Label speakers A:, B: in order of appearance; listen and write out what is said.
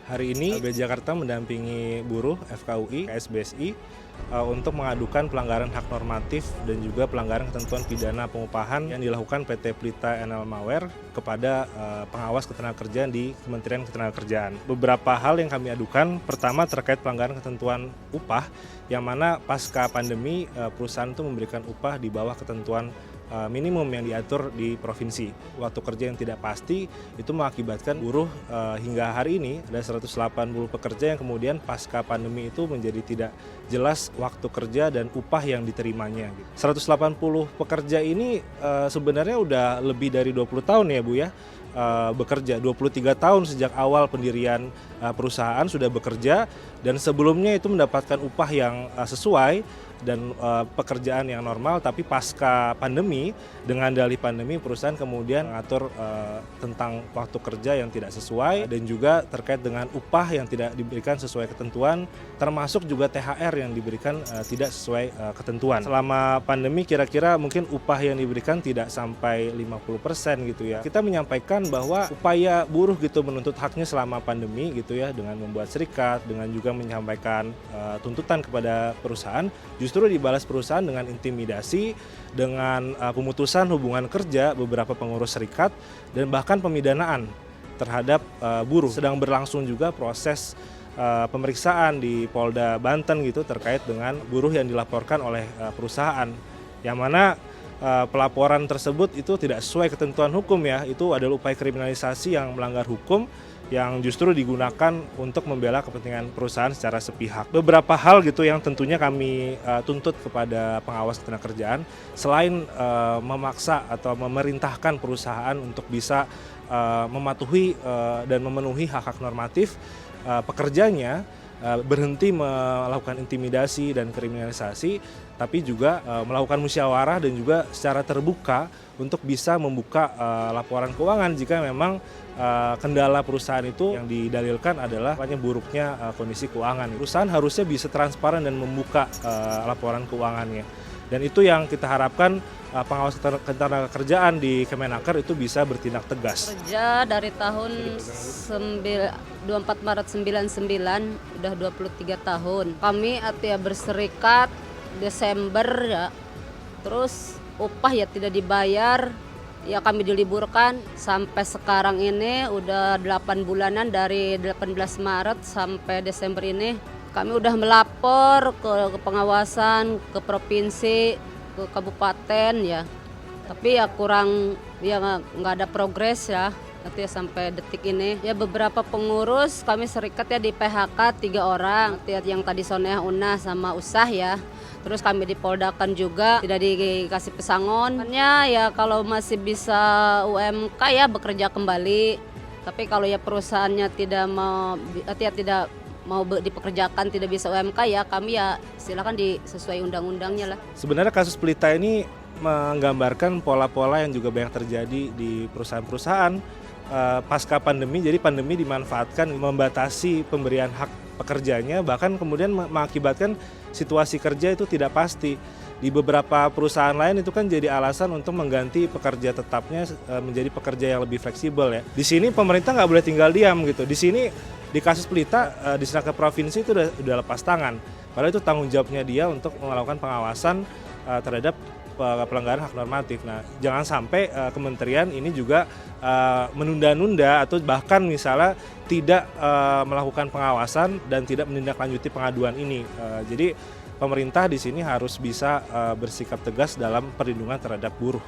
A: Hari ini LB Jakarta mendampingi buruh FKUI, KSBSI untuk mengadukan pelanggaran hak normatif dan juga pelanggaran ketentuan pidana pengupahan yang dilakukan PT Pelita NL Mawer kepada pengawas ketenagakerjaan di Kementerian Ketenagakerjaan. Beberapa hal yang kami adukan, pertama terkait pelanggaran ketentuan upah, yang mana pasca pandemi perusahaan itu memberikan upah di bawah ketentuan minimum yang diatur di provinsi. Waktu kerja yang tidak pasti itu mengakibatkan buruh hingga hari ini ada 180 pekerja yang kemudian pasca pandemi itu menjadi tidak jelas waktu kerja dan upah yang diterimanya. 180 pekerja ini sebenarnya udah lebih dari 20 tahun ya Bu ya bekerja, 23 tahun sejak awal pendirian perusahaan sudah bekerja, dan sebelumnya itu mendapatkan upah yang sesuai dan pekerjaan yang normal, tapi pasca pandemi dengan dalih pandemi perusahaan kemudian mengatur tentang waktu kerja yang tidak sesuai dan juga terkait dengan upah yang tidak diberikan sesuai ketentuan, termasuk juga THR yang diberikan tidak sesuai ketentuan. Selama pandemi kira-kira mungkin upah yang diberikan tidak sampai 50% gitu ya. Kita menyampaikan bahwa upaya buruh gitu menuntut haknya selama pandemi gitu ya, dengan membuat serikat, dengan juga menyampaikan tuntutan kepada perusahaan, justru dibalas perusahaan dengan intimidasi, dengan pemutusan hubungan kerja beberapa pengurus serikat, dan bahkan pemidanaan terhadap buruh. Sedang berlangsung juga proses pemeriksaan di Polda Banten gitu terkait dengan buruh yang dilaporkan oleh perusahaan, yang mana pelaporan tersebut itu tidak sesuai ketentuan hukum ya. Itu adalah upaya kriminalisasi yang melanggar hukum, yang justru digunakan untuk membela kepentingan perusahaan secara sepihak. Beberapa hal gitu yang tentunya kami tuntut kepada pengawas ketenagakerjaan, selain memaksa atau memerintahkan perusahaan untuk bisa mematuhi dan memenuhi hak-hak normatif pekerjanya, berhenti melakukan intimidasi dan kriminalisasi, tapi juga melakukan musyawarah dan juga secara terbuka untuk bisa membuka laporan keuangan jika memang kendala perusahaan itu yang didalilkan adalah buruknya kondisi keuangan. Perusahaan harusnya bisa transparan dan membuka laporan keuangannya. Dan itu yang kita harapkan pengawas ketenagakerjaan di Kemenaker itu bisa bertindak tegas.
B: Kerja dari tahun 24 Maret 99, udah 23 tahun. Kami artinya berserikat Desember ya, terus upah ya tidak dibayar, ya kami diliburkan sampai sekarang ini udah 8 bulanan, dari 18 Maret sampai Desember ini. Kami udah melapor ke pengawasan, ke provinsi, ke kabupaten ya, tapi ya kurang, ya nggak ada progres ya, artinya sampai detik ini. Ya beberapa pengurus kami serikat ya di PHK 3 orang, yang tadi Soneah, Una sama Usah ya. Terus kami dipoldakan juga, tidak dikasih pesangon. Ya kalau masih bisa UMK ya bekerja kembali. Tapi kalau ya perusahaannya tidak mau, tidak mau dipekerjakan, tidak bisa UMK ya, kami ya silakan sesuai undang-undangnya lah.
A: Sebenarnya kasus Pelita ini menggambarkan pola-pola yang juga banyak terjadi di perusahaan-perusahaan pasca pandemi. Jadi pandemi dimanfaatkan membatasi pemberian hak pekerjanya, bahkan kemudian mengakibatkan situasi kerja itu tidak pasti. Di beberapa perusahaan lain itu kan jadi alasan untuk mengganti pekerja tetapnya menjadi pekerja yang lebih fleksibel ya. Di sini pemerintah nggak boleh tinggal diam gitu. Di sini di kasus Pelita di Disnaker Provinsi itu udah lepas tangan. Padahal itu tanggung jawabnya dia untuk melakukan pengawasan terhadap pelanggaran hak normatif. Nah, jangan sampai kementerian ini juga menunda-nunda atau bahkan misalnya tidak melakukan pengawasan dan tidak menindaklanjuti pengaduan ini. Jadi pemerintah di sini harus bisa bersikap tegas dalam perlindungan terhadap buruh.